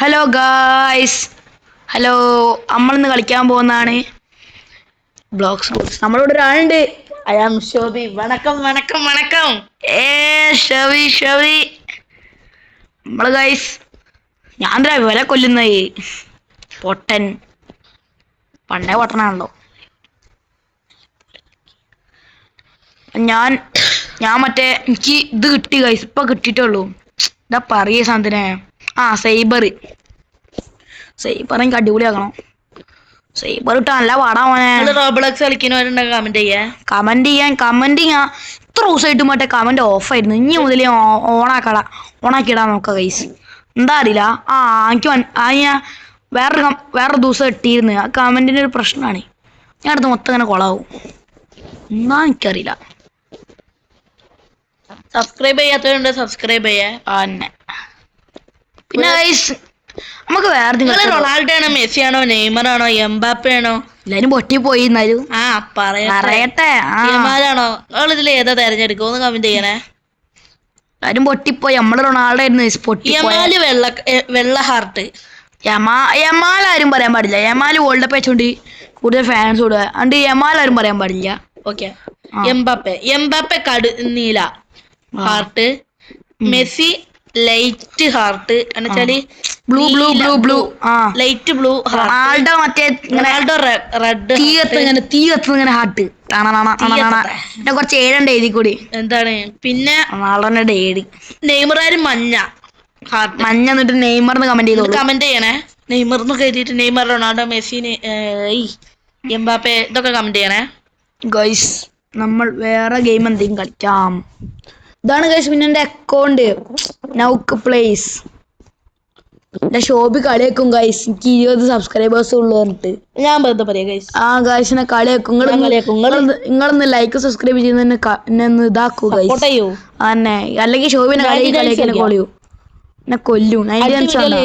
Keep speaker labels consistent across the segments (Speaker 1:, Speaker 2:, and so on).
Speaker 1: Hello guys, hello. നമ്മളിന്ന് കളിക്കാൻ പോകുന്നതാണ് ബ്ലോക്സ് റൂൾസ്. നമ്മളോട് ഒരാളുണ്ട്. അയാം ഷോബി. വണക്കം വണക്കം വണക്കം. ഷവി. നമ്മള് ഗായ്സ്, ഞാൻ എന്താ വില കൊല്ലുന്നത്? പൊട്ടൻ പണ്ടേ പൊട്ടനാണല്ലോ. ഞാൻ മറ്റേ എനിക്ക് ഇത് കിട്ടി ഗൈസ്, ഇപ്പൊ കിട്ടിയിട്ടുള്ളൂ. എന്താ പറയ സാധനെ? സൈബർ എനിക്ക് അടിപൊളിയാക്കണം. സൈബർ ഇട്ടാ നല്ല പാടാ മോനെ.
Speaker 2: റോബ്ലോക്സ് കളിക്കുന്നവരുണ്ടെങ്കിൽ
Speaker 1: കമന്റ് ചെയ്യാൻ ഇത്ര ദിവസമായിട്ട് മറ്റേ കമന്റ് ഓഫ് ആയിരുന്നു. ഇനി മുതൽ ഓണാക്കിയിടാൻ നോക്കാം ഗൈസ്. എന്താ അറിയില്ല. ഞാൻ വേറൊരു ദിവസം ഇട്ടിരുന്നു. ആ കമന്റിന്റെ ഒരു പ്രശ്നമാണ്. ഞാൻ അടുത്ത് മൊത്തം ഇങ്ങനെ കൊളാവും. എന്നാ എനിക്കറിയില്ല.
Speaker 2: സബ്സ്ക്രൈബ് ചെയ്യാത്തവരുണ്ട്, സബ്സ്ക്രൈബ് ചെയ്യാ.
Speaker 1: പിന്നെ ഗൈസ്, നമുക്ക് വേറെ
Speaker 2: റൊണാൾഡോ ആണോ, മെസ്സി ആണോ, നെയ്മർ ആണോ, എംബാപ്പെ ആണോ?
Speaker 1: എല്ലാരും പൊട്ടി പോയി. എന്നാലും
Speaker 2: പറയട്ടെ. നെയ്മറാണോ? നിങ്ങൾ ഇതിൽ ഏതാ തെരഞ്ഞെടുക്കുക? ഒന്ന് കമന്റ് ചെയ്യണേ.
Speaker 1: എല്ലാരും പൊട്ടിപ്പോയി. നമ്മള് റൊണാൾഡോ ആയിരുന്നു.
Speaker 2: വെള്ള ഹാർട്ട്.
Speaker 1: യമാൽ ആരും പറയാൻ പാടില്ല. യമാല് വേൾഡ് കപ്പ് വെച്ചോണ്ട് കൂടുതൽ ഫാൻസ് കൂടുക. അതുകൊണ്ട് യമാൽ ആരും പറയാൻ പാടില്ല.
Speaker 2: ഓക്കെ. എംബാപ്പെ നീല ഹാർട്ട്, മെസ്സി ലൈറ്റ് ഹാർട്ട്, എന്നുവെച്ചാല്
Speaker 1: ബ്ലൂ
Speaker 2: ലൈറ്റ് ബ്ലൂ.
Speaker 1: റൊണാൾഡോ മറ്റേ
Speaker 2: റെഡ്
Speaker 1: തീ കത്തുന്ന ഹാർട്ട്. പിന്നെ കുറച്ച് ഏഴുണ്ട് എഴുതി കൂടി.
Speaker 2: എന്താണ് പിന്നെ
Speaker 1: റൊണാൾഡോന്റെ ഏഴ്.
Speaker 2: നെയ്മറാര് മഞ്ഞ ഹാർട്ട്.
Speaker 1: മഞ്ഞ എന്നിട്ട് നെയ്മറിന്
Speaker 2: കമന്റ് ചെയ്യണേ. നെയ്മറിനൊക്കെ എഴുതിയിട്ട് നെയ്മർ, റൊണാൾഡോ, മെസ്സി, എംബാപ്പെ ഇതൊക്കെ കമന്റ് ചെയ്യണേ
Speaker 1: ഗൈസ്. നമ്മൾ വേറെ ഗെയിം എന്തെങ്കിലും കളിക്കാം. ഇതാണ് ഗൈസ് പിന്നെ എന്റെ അക്കൗണ്ട് നൗക്ക് പ്ലേസ്. എന്റെ ഷോബി കളിയാക്കും ഗൈസ്. എനിക്ക് 20 സബ്സ്ക്രൈബേഴ്സ് ഉള്ളു പറഞ്ഞിട്ട്.
Speaker 2: ഞാൻ വെറുതെ പറയാം ഗൈസ്.
Speaker 1: ഗൈസിനെ കളിയാക്കും. നിങ്ങളൊന്ന് ലൈക്ക് സബ്സ്ക്രൈബ് ചെയ്യുന്ന ഇതാക്കൂ ഗൈസ്. അന്നെ അല്ലെങ്കിൽ ഷോബിനെ കളിയാക്കിനെ കൊല്ലൂ. എന്നെ കൊല്ലും.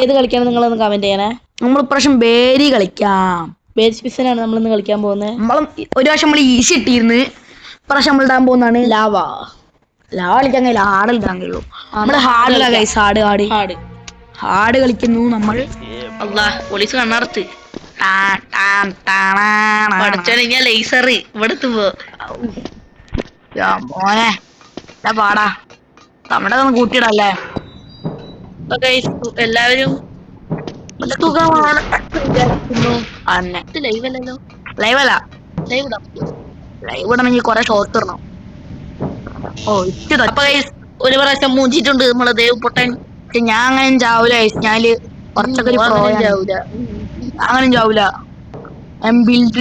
Speaker 2: ഏത് കളിക്കാണ് നിങ്ങളൊന്ന് കമന്റ് ചെയ്യണേ.
Speaker 1: നമ്മൾ ഇപ്രാവശ്യം ബേരി കളിക്കാം.
Speaker 2: ബേസ്പിസനാണ് നമ്മളിന്ന് കളിക്കാൻ പോകുന്നത്.
Speaker 1: ഒരു പ്രാവശ്യം നമ്മൾ ഈസി ഇട്ടിരുന്ന്. ഇപ്രാവശ്യം നമ്മൾ ഇടാൻ പോകുന്നതാണ് ലാവ കളിക്കാൻ കഴിയില്ല. ഹാർഡ് ഇടാൻ കഴിയുള്ളൂ. നമ്മള് ഹാർഡിലാ ഗൈസ്. ഹാർഡ് കളിക്കുന്നു നമ്മൾ.
Speaker 2: പോലീസ് കണ്ണടത്ത് ലേസർ ഇവിടുത്തെ
Speaker 1: മോനെ പാടാ. നമ്മുടെ ഒന്ന് കൂട്ടിയിടല്ലേ
Speaker 2: എല്ലാവരും.
Speaker 1: ലൈവല്ല, ലൈവ് ഇടണമെങ്കിൽ കൊറേ ഷോർട്ട് ഇടണം.
Speaker 2: ഒരു പ്രാവശ്യം മൂഞ്ചിട്ടുണ്ട് നമ്മളെ ദേവ് പൊട്ടൻ.
Speaker 1: ഞാൻ അങ്ങനെ ചാവൂല. ഞാന് കുറച്ചൊക്കെ അങ്ങനെ ചാവൂല.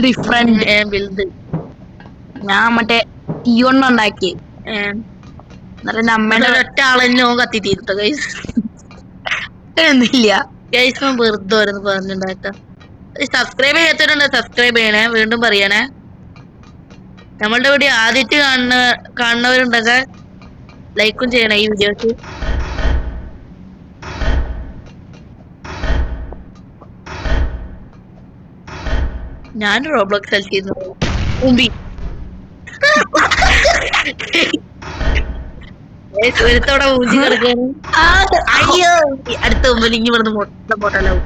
Speaker 1: ഡിഫറെന്റ്. ഞാൻ മറ്റേ തീയൊണ്ണ ഉണ്ടാക്കി. എന്നിട്ട് നമ്മളുടെ
Speaker 2: ഒറ്റ ആളെന്നോ കത്തി തീർത്ത ഗൈസ്.
Speaker 1: ഒന്നുമില്ല
Speaker 2: ഗൈസ്. വെറുതെ ഓരോന്ന് പറഞ്ഞിട്ടുണ്ടാക്കാം. സബ്സ്ക്രൈബ് ചെയ്യാത്തവരുണ്ട്, സബ്സ്ക്രൈബ് ചെയ്യണേ. വീണ്ടും പറയണേ. നമ്മളുടെ വീഡിയോ ആദ്യമായിട്ട് കാണുന്നവരുണ്ടെങ്കിൽ ലൈക്കും ചെയ്യണേ ഈ വീഡിയോക്ക്. ഞാൻ റോബ്ലോക്സ് കളിച്ചിരുന്നു. ഒരുത്തോടെ ഊഞ്ചി കിടക്കാണ്. അയ്യോ, അടുത്ത മുമ്പിൽ ഇനി ഇവിടുന്ന് പൊട്ടലാവും.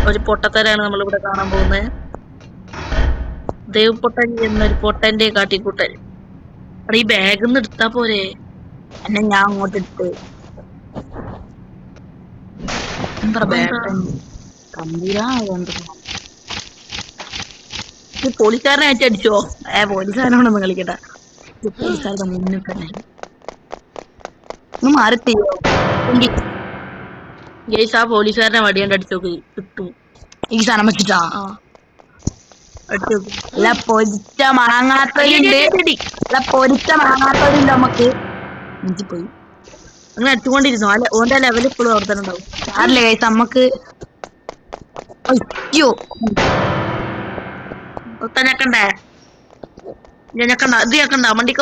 Speaker 2: ഒരു പൊട്ടത്തരാണ് നമ്മളിവിടെ കാണാൻ പോകുന്നത്. ദേവ് പൊട്ടൻ എന്നൊരു പൊട്ടന്റെ കാട്ടിക്കൂട്ടൽ. ഈ ബാഗ് ഒന്ന് എടുത്താ പോരെ?
Speaker 1: എന്നെ ഞാൻ അങ്ങോട്ട് ഇട്ട്
Speaker 2: പോലീസുകാരനെ അടിച്ചോ?
Speaker 1: പോലീസുകാരനോടൊന്നും കളിക്കട്ടെ. പോലീസുകാരുടെ മുന്നിൽ തന്നെ മാറിത്തീയോ?
Speaker 2: ഗൈസ്, ആ പോലീസുകാരനെ വടിയാണ്ട് അടിച്ചോക്ക് കിട്ടും.
Speaker 1: ഈ സാധനം വെച്ചിട്ടാ അല്ല പൊരിച്ച മാങ്ങാത്തോലുണ്ട്. നമുക്ക് പോയി
Speaker 2: അങ്ങനെ അടിച്ചുകൊണ്ടിരുന്നു. ഓന്റെ ലെവൽ ഇപ്പോഴും അവിടെ തന്നെ ഉണ്ടാവും.
Speaker 1: ആരില്ലേ ഗൈസ് നമുക്ക്. അയ്യോ,
Speaker 2: ഞെക്കണ്ടേ? ഇത് ഞെക്കണ്ട. മണ്ടിക്ക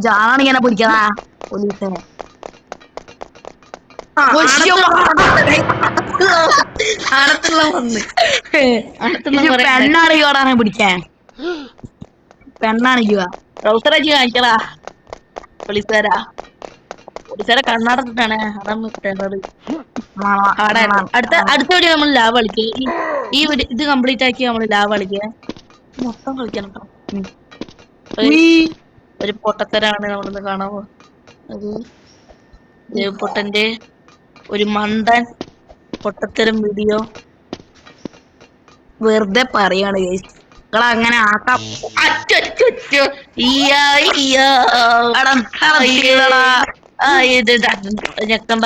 Speaker 1: ജാനാണിങ്ങനെ പിടിക്കണ പോലീസിനെ.
Speaker 2: പെണ്ണാണ്
Speaker 1: ഓടാനെ പിടിക്കാൻ. പെണ്ണാണിക്കുക.
Speaker 2: ട്രൗസർ അടിച്ച് കാണിക്കടാ പോലീസുകാരാ. പോലീസുകാരെ കണ്ണടച്ചിട്ടാണ് അതാണ് കിട്ടേണ്ടത്. അടുത്ത വീഡിയോ നമ്മൾ ലാബ് കളിക്കുക. ഈ ഇത് കംപ്ലീറ്റ് ആക്കി നമ്മൾ ലാബ് കളിക്കുക. മൊത്തം കളിക്കണം കേട്ടോ. ഒരു പൊട്ടത്തരാണ് നമ്മളിന്ന് കാണാൻ അത് ദേവപ്പൊട്ടന്റെ ഒരു മണ്ടൻ പൊട്ടത്തരം വീഡിയോ
Speaker 1: വെറുതെ പറയാണ് ഗൈസ്. നിങ്ങൾ അങ്ങനെ ആക്കാം.
Speaker 2: ഞെക്കണ്ട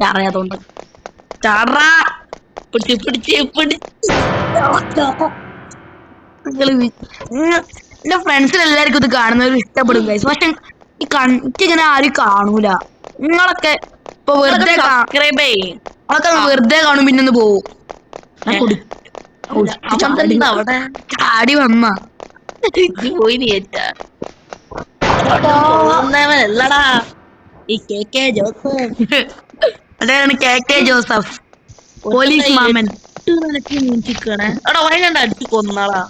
Speaker 1: അറിയാത്തോണ്ട് ചാടാ
Speaker 2: പിടിച്ച്
Speaker 1: എന്റെ ഫ്രണ്ട്സിന് എല്ലാവർക്കും ഇത് കാണുന്നവർ ഇഷ്ടപ്പെടും ഗൈസ്. പക്ഷെ ഈ ഇങ്ങനെ ആരും കാണൂല. നിങ്ങളൊക്കെ ഇപ്പൊ വെറുതെ വെറുതെ കാണും പിന്നെ ഒന്ന് പോവും.
Speaker 2: അവിടെ
Speaker 1: ചാടി വന്ന
Speaker 2: പോയി നീല്ലടാ ഈ കെ ജോസഫ്.
Speaker 1: അതാണ് കെ ജോസഫ് പോലീസ് മാമൻ.
Speaker 2: എടാ വയനാണ്ട് അടിച്ചു കൊന്നാളാ.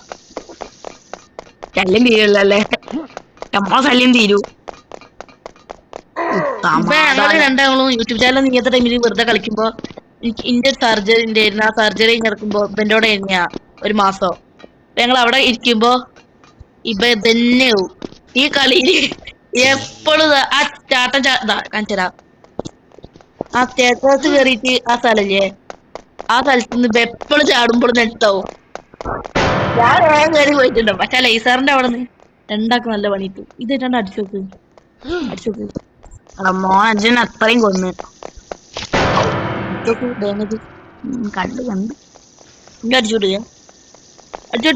Speaker 1: ശല്യം തീരുള്ളല്ലേ? നമ്മളെ ശല്യം തീരൂ.
Speaker 2: ഞങ്ങള് രണ്ടാളും യൂട്യൂബ് ചാനൽ നീങ്ങാത്ത ടൈമിൽ വെറുതെ കളിക്കുമ്പോ ഇന്റെ സർജറി ഉണ്ടായിരുന്നു. ആ സർജറി നടക്കുമ്പോ ഇവന്റെ കൂടെ തന്നെയാ ഒരു മാസം. ഞങ്ങൾ അവിടെ ഇരിക്കുമ്പോ ഇവ തന്നെയാവും ഈ കളിയില് എപ്പോഴും ആ ചാട്ടം കാണിച്ചരാ. ആ സ്റ്റേറ്റസ് കേറിയിട്ട് ആ സ്ഥലല്ലേ, ആ സ്ഥലത്ത് നിന്ന് എപ്പോഴും ചാടുമ്പോഴും നെട്ടാവും. ഞാൻ വേഗം കയറി പോയിട്ടുണ്ടോ. പക്ഷെ ലൈസാറിന്റെ അവിടെ നിന്ന് രണ്ടാക്കും നല്ല പണിയിട്ടു. ഇത് ഇട്ടാണ്ട് അടിച്ചോക്ക്.
Speaker 1: മോൻ അച്ഛൻ അത്രയും കൊന്ന്
Speaker 2: ഡാമേജ്
Speaker 1: കണ്ട്
Speaker 2: ഇങ്ങനെ അടിച്ചോട്ട് അടിച്ചു.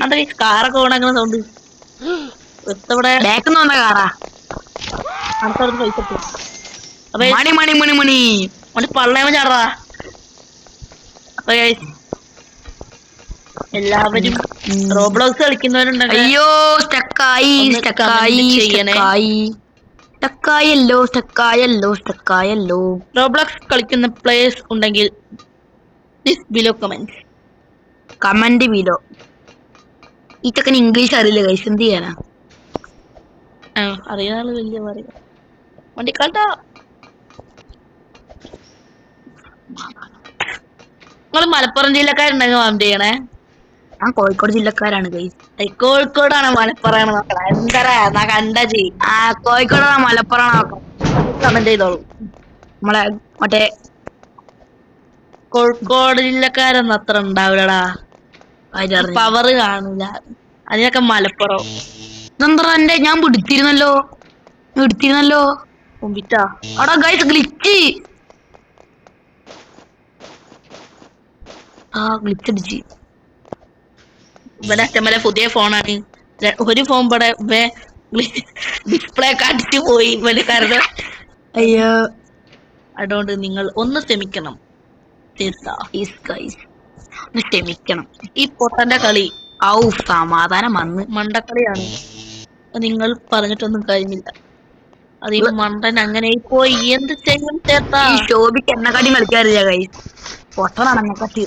Speaker 2: അതെ കാറൊക്കെ ഓണാക്കുന്ന സൗണ്ട് ഇവിടെ
Speaker 1: ബാക്കിന്ന് വന്ന കാറാ.
Speaker 2: അടുത്തടുത്ത് പൈസ ഇട്ടു. അപ്പൊ
Speaker 1: മണി
Speaker 2: പള്ളയമ ചാടാ. അപ്പൊ എല്ലാവരും റോബ്ലോക്സ് കളിക്കുന്നവരുണ്ടെങ്കിൽ
Speaker 1: അയ്യോ സ്റ്റക്കായല്ലോ.
Speaker 2: റോബ്ലോക്സ് കളിക്കുന്ന പ്ലേയേഴ്സ് ഉണ്ടെങ്കിൽ ബിലോ
Speaker 1: കമന്റ് ബിലോ. ഈ ചെക്കന് ഇംഗ്ലീഷ് അറിയില്ല ഗൈസ്, എന്ത് ചെയ്യാനാ?
Speaker 2: അറിയാൻ വലിയ പറയാ വണ്ടിക്കാട്ടാ. നിങ്ങൾ മലപ്പുറം ജില്ലക്കാരുണ്ടെങ്കിൽ കമന്റ് ചെയ്യണേ.
Speaker 1: ഞാൻ കോഴിക്കോട് ജില്ലക്കാരാണ് ഗൈസ്.
Speaker 2: കോഴിക്കോടാണ് മലപ്പുറമാണ് എന്താ കണ്ട
Speaker 1: കോഴിക്കോടാണ് മലപ്പുറം
Speaker 2: കമന്റ് ചെയ്തോളൂ.
Speaker 1: നമ്മളെ മറ്റേ
Speaker 2: കോഴിക്കോട് ജില്ലക്കാരൊന്നും അത്ര ഉണ്ടാവില്ലടാ, പവറ് കാണൂല. അതിനൊക്കെ മലപ്പുറം.
Speaker 1: ഇതെന്താ എന്റെ ഞാൻ എടുത്തിരുന്നല്ലോ
Speaker 2: കുമ്പിറ്റാ
Speaker 1: അവിടെ ഗൈസ് ഗ്ലിച്ച്. ഗ്ലിച്ചടിച്ച്.
Speaker 2: ഇവിടെ അച്ഛമ്മലെ പുതിയ ഫോണാണ്. ഒരു ഫോൺ ഇവിടെ ഡിസ്പ്ലേ ഒക്കെ അടിച്ചു പോയി ഇവന്. കാരണം
Speaker 1: അയ്യോ
Speaker 2: അതുകൊണ്ട് നിങ്ങൾ ഒന്ന് ക്ഷമിക്കണം.
Speaker 1: ക്ഷമിക്കണം.
Speaker 2: ഈ പൊട്ടന്റെ കളി
Speaker 1: സമാധാനം വന്ന്
Speaker 2: മണ്ടക്കളിയാണ്. നിങ്ങൾ പറഞ്ഞിട്ടൊന്നും കഴിഞ്ഞില്ല. അതിന് മണ്ടൻ അങ്ങനെ പോയി എന്ത് ചെയ്യും ചേർത്താ.
Speaker 1: ശോഭിക്ക് എന്നെക്കാട്ടി കളിക്കാറില്ല ഗൈസ്. പൊട്ടനാണ് എന്നെക്കാട്ടി.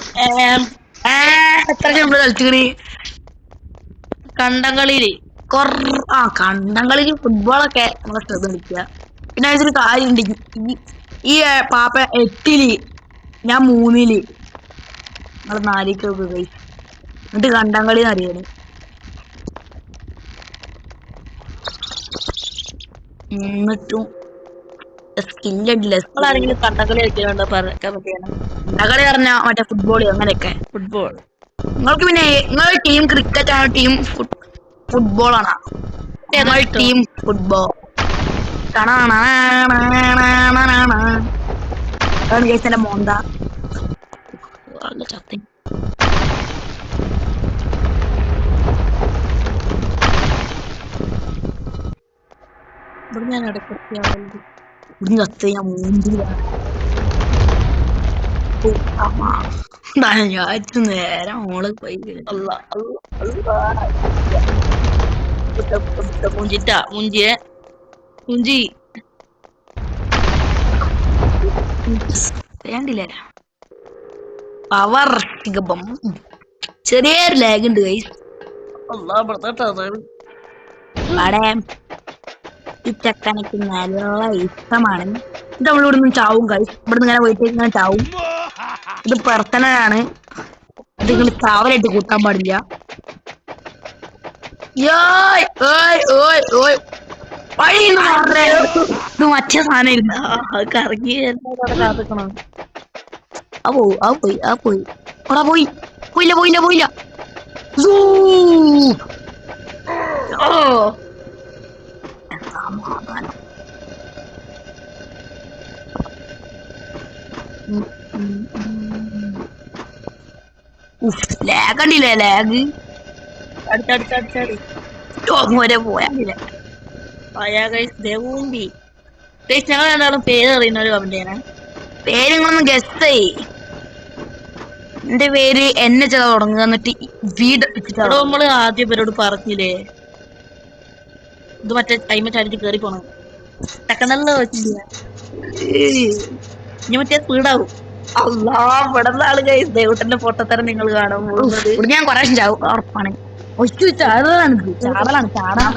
Speaker 1: എത്ര കളിച്ചു
Speaker 2: കണ്ടംകളിയില്
Speaker 1: കണ്ടംകളിയിൽ ഫുട്ബോളൊക്കെ നമ്മളെ ശ്രദ്ധ കളിക്കുക. പിന്നെ അതിനൊരു കാര്യമുണ്ട്. ഈ പാപ്പ 8-ല് ഞാൻ 3-ല് നമ്മള് 4-ക്ക് ഗൈസ്. എന്നിട്ട് കണ്ടംകളി അറിയാന് എന്നിട്ടും
Speaker 2: സ്കില്ലാരെങ്കിലും കണ്ടംകളി കളിക്കുന്നുണ്ടോ?
Speaker 1: കണ്ടംകളി പറഞ്ഞ മറ്റേ ഫുട്ബോൾ അങ്ങനെയൊക്കെ.
Speaker 2: ഫുട്ബോൾ
Speaker 1: നിങ്ങൾക്ക് പിന്നെ നിങ്ങളുടെ ടീം ക്രിക്കറ്റ് ആണോ ടീം ഫുട്ബോൾ ആണോ? Team football. കേസിന്റെ മോന്ത ചത്തി.
Speaker 2: ഞാൻ
Speaker 1: നേരെ മോള് പോയി. വേണ്ടില്ല പവർ ചെറിയൊരു ലാഗ് ഉണ്ട് ഗൈസ്. അവിടെ ഈ ചെക്കനക്ക് നല്ല ഇഷ്ടമാണ്. ഇത് നമ്മളിവിടുന്ന് ചാവും ഗൈസ്. ഇവിടുന്ന് ഇങ്ങനെ പോയിട്ട് ഇങ്ങനെ ചാവും. ഇത് പെർത്തനാണ്. ഇത് നിങ്ങൾ ചാവലായിട്ട് കൂട്ടാൻ പാടില്ല. ഇത് മറ്റേ സാധനം ഇരുന്ന
Speaker 2: കറങ്ങി കാത്തിക്കണം.
Speaker 1: പോയി അവിടെ പോയില്ല. സമാധാനം. ലാഗ് കണ്ടില്ലേ? ലാഗ്
Speaker 2: അടുത്തടുത്തടി
Speaker 1: വരെ പോയാണ്ടില്ല.
Speaker 2: ദേവൂമ്പി ഞങ്ങൾ രണ്ടാളും പേര് അറിയുന്ന ഒരു കമന്റ് ചെയ്യണേ.
Speaker 1: പേരുങ്ങളൊന്നും ഗസ് ചെയ്. എന്റെ പേര് എന്നെ ചെയ്ത തുടങ്ങുക. എന്നിട്ട് വീട്
Speaker 2: നമ്മള് ആദ്യം പേരോട് പറഞ്ഞില്ലേ ഇത് മറ്റേ ടൈമറ്റ് അടിച്ച് കേറി പോണം. ടക്കനല്ലോ വെച്ചില്ല ഇനി മറ്റേ സ്പീഡാവും. അല്ലാ ഇവിടുന്ന ആള് കഴിച്ച് ദേവട്ടന്റെ പൊട്ടത്തരം നിങ്ങൾ കാണാൻ പോകുന്നത്.
Speaker 1: ഞാൻ കുറെ ചാവും ഉറപ്പാണ്. ഒറ്റ ചാടലാണ് ചാടാൻ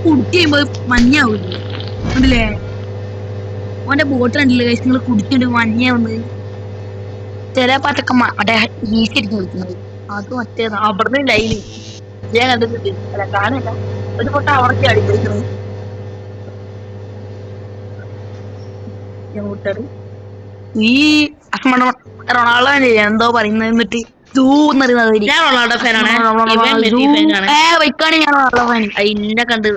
Speaker 1: കുടിച്ച് കഴിയുമ്പോ മഞ്ഞാവൂല്ലേ? ഉണ്ടല്ലേ? ഓന്റെ ബോട്ട് കണ്ടില്ലേ കഴിച്ച് നിങ്ങൾ കുടിച്ചിട്ട് മഞ്ഞാവുന്നത്. ചില പാട്ടൊക്കെ മറ്റേ ഈസിരിക്കും കുടിക്കുന്നത്.
Speaker 2: അത് മറ്റേ അവിടുന്ന് ലൈന് ഞാൻ കണ്ടിട്ടുണ്ട്. അല്ല കാണില്ല ഒരു പൊട്ട അവർക്കി അടിപ്പിടിക്കണം.
Speaker 1: ഈ റൊണാൾഡോ എന്തോ പറയുന്നത് എന്നിട്ട്
Speaker 2: ഞാൻ റൊണാൾഡോ ഫാനാണ്.
Speaker 1: വൈക്കാണ് ഞാൻ റൊണാൾഡോ ഫാൻ.
Speaker 2: ഇന്നെ കണ്ട്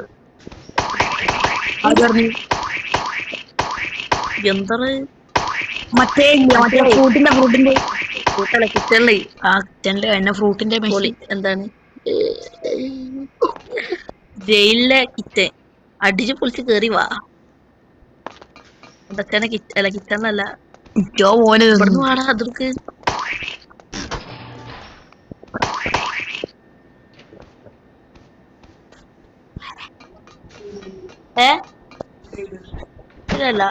Speaker 2: എന്താ
Speaker 1: മറ്റേ ഫ്രൂട്ടിന്റെ
Speaker 2: കൂട്ടല്ലേ കിച്ചണില്
Speaker 1: ആ കിച്ചണില് എന്നെ ഫ്രൂട്ടിന്റെ
Speaker 2: എന്താണ് ജയിലിലെ കിച്ചൻ അടിച്ചു പൊളിച്ച് കേറി വാ. എന്തൊക്കെയാണ് അല്ല കിച്ചണല്ല
Speaker 1: പോലെ
Speaker 2: ഇവിടുന്ന് വാടാ. അതൊക്കെ ഇതല്ല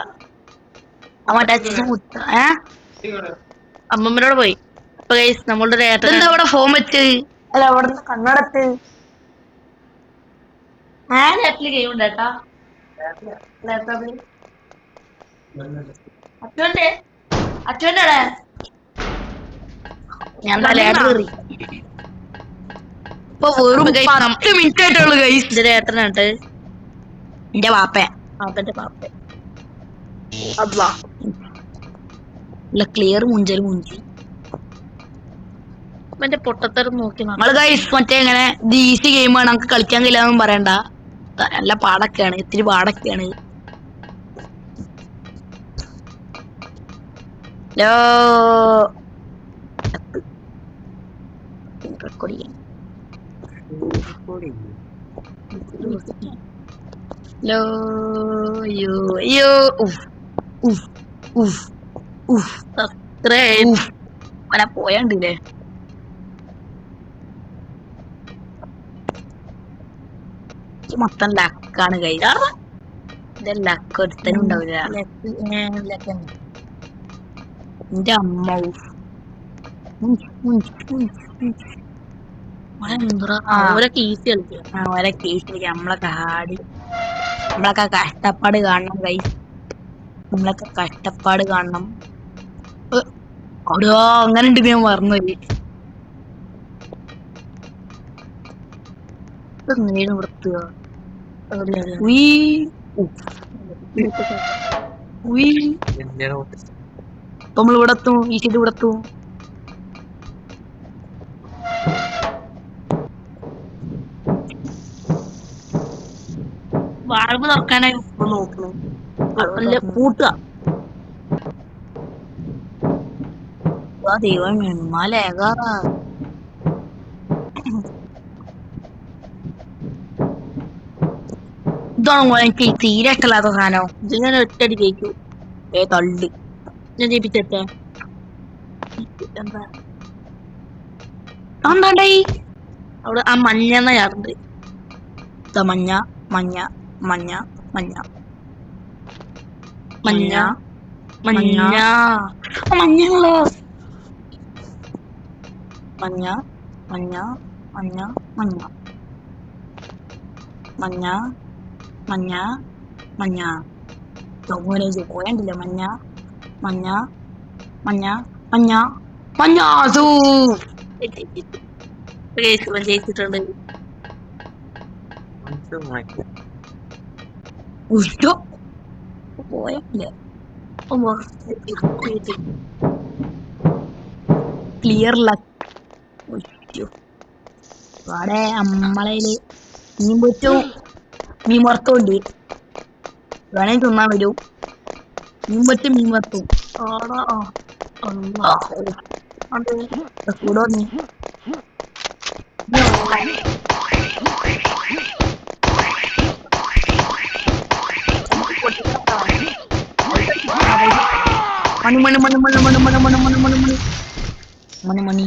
Speaker 2: അമ്മമ്മനോട് പോയി. അപ്പൊ ഗൈസ് നമ്മളുടെ
Speaker 1: അവിടെ ഫോം വെച്ച് അല്ല അവിടെ കണ്ണടത്ത്
Speaker 2: ലാപ്പില് ഗെയിം ഉണ്ട് കേട്ടാ. അച്ഛൻ്റെ
Speaker 1: ഞാൻ കയറി. ഇപ്പൊ വെറും 10 മിനിറ്റ് ആയിട്ടുള്ളൂ ഗൈസ്.
Speaker 2: ഇതിന്റെ ഏട്ടനാട്ട്
Speaker 1: എന്റെ പാപ്പ
Speaker 2: അവന്റെ പാപ്പ
Speaker 1: അല്ല ക്ലിയർ മുഞ്ചി
Speaker 2: എന്റെ പൊട്ടത്തരം നോക്കി
Speaker 1: നമ്മള് ഗൈസ് മറ്റേ ഇങ്ങനെ ഇത് ഈസി ഗെയിമാണ്. നമുക്ക് കളിക്കാൻ കഴിയില്ലെന്നും പറയണ്ട. നല്ല പാടൊക്കെയാണ്, ഇത്തിരി പാടൊക്കെയാണ്. പോയണ്ടില്ലേ? മൊത്തം ലക്കാണ് കയ്യിൽ. ഇത് ലക്ക് ഒരുത്തനും ഉണ്ടാവില്ല. എന്റെ അമ്മ
Speaker 2: ഓരൊക്കെ ഈസി കളിക്കുക.
Speaker 1: ഓരൊക്കെ ഈസി. നമ്മളൊക്കെ കഷ്ടപ്പാട് കാണണം ഗൈസ്. നമ്മളൊക്കെ കഷ്ടപ്പാട് കാണണം. അവിടെയോ അങ്ങനെ ഉണ്ട്. ഞാൻ മറന്നുപോയി. നേരം വൃത്തുക നമ്മൾ ഇവിടെ എത്തും. ഈ കിത് ഇവിടെ എത്തും.
Speaker 2: വാൾവ് തുറക്കാനായി നോക്കുന്നു. പൂട്ടുക.
Speaker 1: ദൈവം മലേകാ ഇതാണോ എനിക്ക് തീരെ ഇഷ്ടമില്ലാത്ത സാധനം.
Speaker 2: ഇത് ഞാൻ ഒറ്റടി കേൾക്കൂ.
Speaker 1: തള്ളി
Speaker 2: ഞാൻ ജയിപ്പിച്ചേ.
Speaker 1: എന്താണ്ടായി
Speaker 2: അവിടെ ആ മഞ്ഞ യാറുണ്ട്.
Speaker 1: മഞ്ഞ മഞ്ഞ മഞ്ഞ മഞ്ഞ മഞ്ഞ
Speaker 2: മഞ്ഞ
Speaker 1: മഞ്ഞളോ മഞ്ഞ മഞ്ഞ മഞ്ഞ മഞ്ഞ മഞ്ഞ മഞ്ഞ മഞ്ഞ ചോമൂനെ പോയണ്ടില്ല മഞ്ഞ മഞ്ഞ മഞ്ഞ മഞ്ഞ മഞ്ഞ സൂ
Speaker 2: ജയിച്ചിട്ടുണ്ട്.
Speaker 1: ഉയ്യോ പോയല്ലേ ക്ലിയർ ലക്ക് അവിടെ നമ്മളേല് മീൻ പൊറ്റും മീൻ വറുത്തോണ്ട് വേണമെങ്കിൽ തിന്നാൻ വരും. മീൻ പൊറ്റും മീൻ വറുത്തും കൂടെ വന്നേ മണി മണി മണി മണി മണി മണി മണി മണി മണി മണി മണി മണി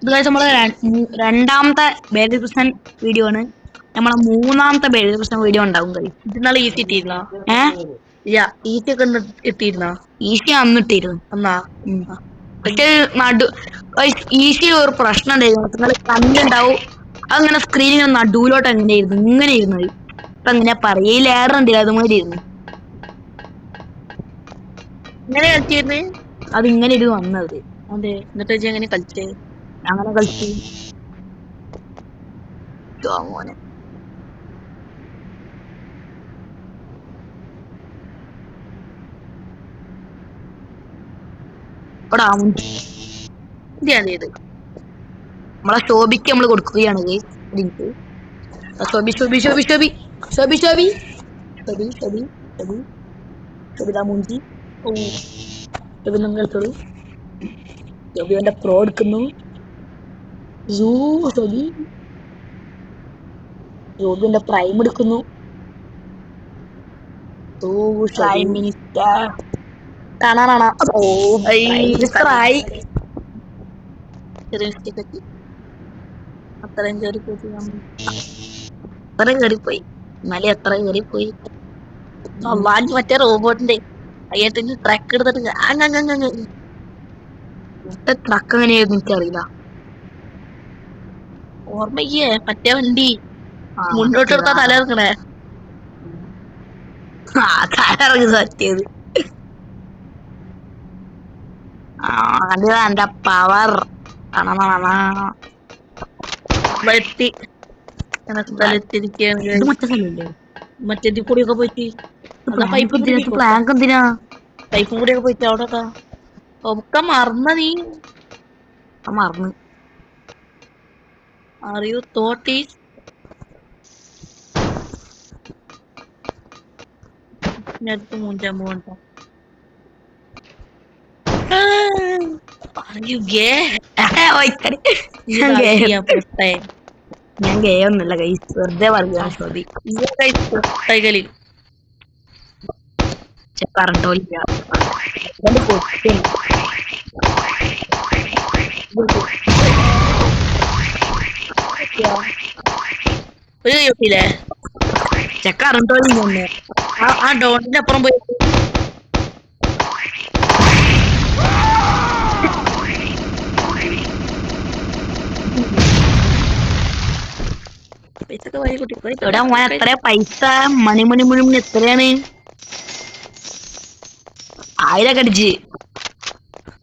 Speaker 1: ഇത് കഴിച്ച് നമ്മള് രണ്ടാമത്തെ ബേബി പ്രശ്നം വീഡിയോ ആണ്. നമ്മളെ മൂന്നാമത്തെ ബേബി പ്രശ്നം വീഡിയോ ഉണ്ടാവും കഴി.
Speaker 2: ഇന്നാളെ ഈസി ഇട്ടിരുന്നോ? ഈസി ഒക്കെ ഇട്ടിരുന്നോ?
Speaker 1: ഈസി അന്നിട്ടിരുന്നു
Speaker 2: എന്നാ
Speaker 1: പക്ഷെ ഈസി ഒരു പ്രശ്നം ഉണ്ടായിരുന്നു. നിങ്ങൾ കണ്ണുണ്ടാവും അങ്ങനെ സ്ക്രീൻ ഇങ്ങനെ നടുവിലോട്ട് എങ്ങനെയായിരുന്നു ഇങ്ങനെ ഇരുന്നത്. ഇപ്പൊ എങ്ങനെയാ പറയില്ലേറുണ്ടില്ല അതുമാതിരി ഇരുന്നു.
Speaker 2: ഇങ്ങനെ കളിച്ചിരുന്നേ
Speaker 1: അതിങ്ങനെ ഇത് വന്നത്.
Speaker 2: അതെ എന്നിട്ട് എങ്ങനെ കളിച്ചേ?
Speaker 1: അങ്ങനെ കളിച്ചു മോനെ. നമ്മളെ ശോഭിക്ക് നമ്മള് കൊടുക്കുകയാണ് ശോഭി ശോഭി ശോഭി ശോഭി ശോഭി ശോഭി ശോഭി ശോഭി ശോഭി ശോഭിതാ മൂഞ്ചി ശോഭി നിങ്ങളെടുത്തോളൂ. ശോഭി അവന്റെ പ്രോ എടുക്കുന്നു. ശോഭി ശോഭിന്റെ പ്രൈം എടുക്കുന്നു. പ്രൈം മിനിസ്റ്റർ കാണാനാണ്. മിനിസ്റ്ററായി
Speaker 2: അത്രയും
Speaker 1: കയറിപ്പോയി. എന്നാലും എത്ര കയറിപ്പോയി.
Speaker 2: മറ്റേ റോബോട്ടിന്റെ അയ്യത്തെ ട്രക്ക് എടുത്തിട്ട്
Speaker 1: ട്രക്ക് എങ്ങനെയായിരുന്നു എനിക്കറിയില്ല.
Speaker 2: ഓർമ്മയ്ക്കേ മറ്റേ വണ്ടി മുന്നോട്ട് എടുത്താ തല ഇറക്കണേ.
Speaker 1: തലയിറങ്ങി പറ്റിയത് കണ്ടതാ എന്റെ പവർ.
Speaker 2: എത്തി സ്ഥലത്തിരിക്കുകയാണ്. മറ്റേ കൂടിയൊക്കെ പോയിട്ട്
Speaker 1: പ്ലാങ്ക് എന്തിനാ
Speaker 2: പൈപ്പും കൂടിയൊക്കെ പോയിട്ട് അവിടെ ഒക്കെ മറന്ന നീ
Speaker 1: മറന്ന്
Speaker 2: അറിയൂ തോട്ടി അടുത്ത് മൂഞ്ചാൻ പോകണ്ട.
Speaker 1: ഞാൻ ഗേ ഒന്നുമില്ല കൈസ്, വെറുതെ പറയുകയാണ്. ശ്രുതി പറഞ്ഞോളില്ല ചെക്കറിഞ്ഞോളില്ലേ
Speaker 2: ആ ഡോണിന്റെ അപ്പുറം പോയി
Speaker 1: ഇവിടെ മോൻ എത്ര പൈസ മണി മണി മണി മണി എത്രയാണ്? 1000 അടിച്ച്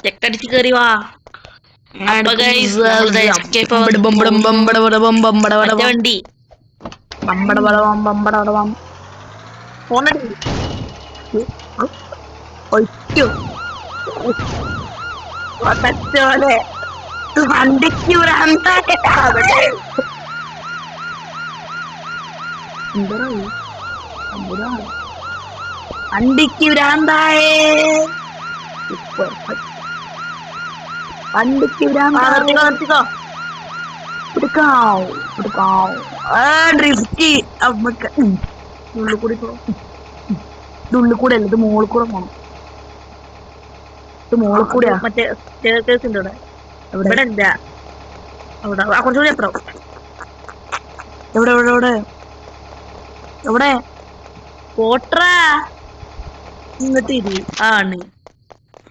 Speaker 2: ചെക്കടിച്ച് കേറി വാ. വണ്ടി
Speaker 1: വണ്ടിക്ക് വണ്ടിക്ക് ഭ്രാന്തായേ. വണ്ടിക്ക് ഭ്രാന്താ. ഡ്രിഫ്റ്റ് നമുക്ക് ഉള്ളിൽ കൂടി ഉള്ളിൽ കൂടെ അല്ല, ഇത് മോളിൽ കൂടെ പോണം. ഇത് മോളിൽ കൂടെയാ.
Speaker 2: മറ്റേ ഇവിടെ ഇല്ല അവിടെ കുറച്ചുകൂടി അപ്പുറം.
Speaker 1: എവിടെ എവിടെ എവിടെ എവിടെ
Speaker 2: പോട്രാ ഇങ്ങോട്ട് ഇരി ആണ്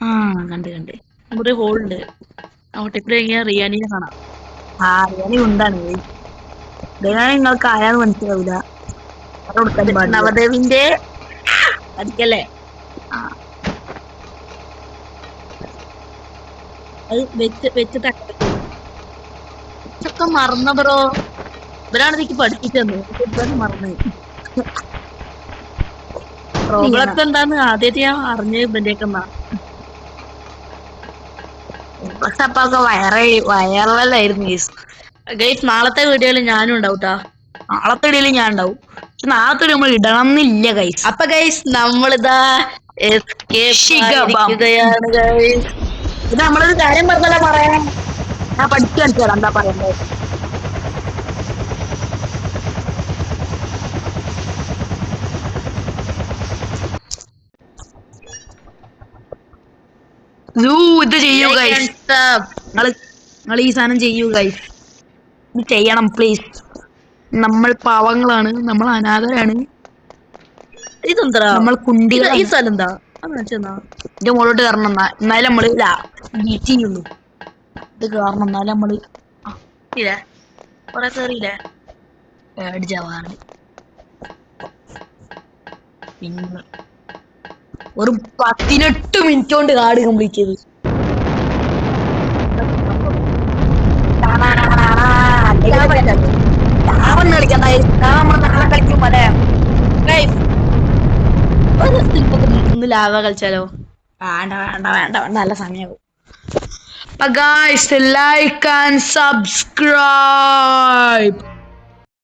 Speaker 1: ആ കണ്ട് കണ്ട്
Speaker 2: ഇവിടെ ഹോൾ ഉണ്ട് അങ്ങോട്ടേക്ക് കഴിഞ്ഞാൽ റിയാനിനെ കാണാം.
Speaker 1: ആ റിയാനി ഉണ്ടാണ് റിയാനി നിങ്ങൾക്ക് ആരാന്ന് മനസ്സിലാവൂല അത് കൊടുക്കാൻ
Speaker 2: ഇത്
Speaker 1: പാടില്ല.
Speaker 2: നവദേവിന്റെ അടിക്കല്ലേ
Speaker 1: ആ,
Speaker 2: അത് വെച്ചിട്ട് ഇതൊക്കെ മറന്ന ബ്രോ. ഇവരാണ് എനിക്ക് പഠിപ്പിച്ചു തന്നു. ഇതൊക്കെ മറന്നു. റോബ്ലക്സ് എന്താന്ന് ആദ്യമായിട്ട് ഞാൻ അറിഞ്ഞത് ഇവന്റെയൊക്കെ
Speaker 1: പക്ഷെ അപ്പൊ ഒക്കെ വയറലായിരുന്നു ഗൈസ്.
Speaker 2: ഗൈസ് നാളത്തെ വീഡിയോയിൽ ഞാനും ഉണ്ടാവൂട്ടാ.
Speaker 1: നാളത്തെ ഇടയിൽ ഞാൻ ഉണ്ടാവും. പക്ഷെ നാളത്തെ നമ്മൾ ഇടണം എന്നില്ല ഗൈസ്.
Speaker 2: അപ്പൊ ഗൈസ് നമ്മളിതാ
Speaker 1: ശിഖബം.
Speaker 2: ഇരിക്കുകയാണ് ഗൈസ്.
Speaker 1: ഇത് നമ്മളൊരു കാര്യം പറഞ്ഞാലോ പറയാൻ ഞാൻ പഠിച്ചു കാണിച്ചു എന്താ പറയണ്ടേ. ഇത് ചെയ്യൂ ഗൈസ്. നിങ്ങൾ ഈ സാധനം ചെയ്യൂ ഗൈസ്. ഇത് ചെയ്യണം പ്ലീസ്. നമ്മൾ പാവങ്ങളാണ്, നമ്മൾ അനാഥരാണ്,
Speaker 2: ഇതെന്താ
Speaker 1: നമ്മൾ കുണ്ടികളാണ്.
Speaker 2: ഈ സ്ഥലം എന്താ എന്നാ
Speaker 1: ഇത് മുകളിലോട്ട് കയറണം എന്നാലും നമ്മള് ബീറ്റ് ചെയ്യുള്ളൂ. ഇത് കയറണം എന്നാലും നമ്മള്
Speaker 2: ഇല്ലേ കൊറേ കേറിയില്ലേ
Speaker 1: പേടിച്ചാവാണ്. പിന്നെ ഒരു 18 മിനിറ്റ് കൊണ്ട് കാർഡ് കംപ്ലീറ്റ് ചെയ്തു. കളിക്കണ്ട നമ്മൾ നാളെ കളിക്കും അല്ലേ.
Speaker 2: ഒന്ന് ലാവ കളിച്ചാലോ?
Speaker 1: വേണ്ട വേണ്ട വേണ്ട വേണ്ട നല്ല സമയമാകും. Guys, like and subscribe.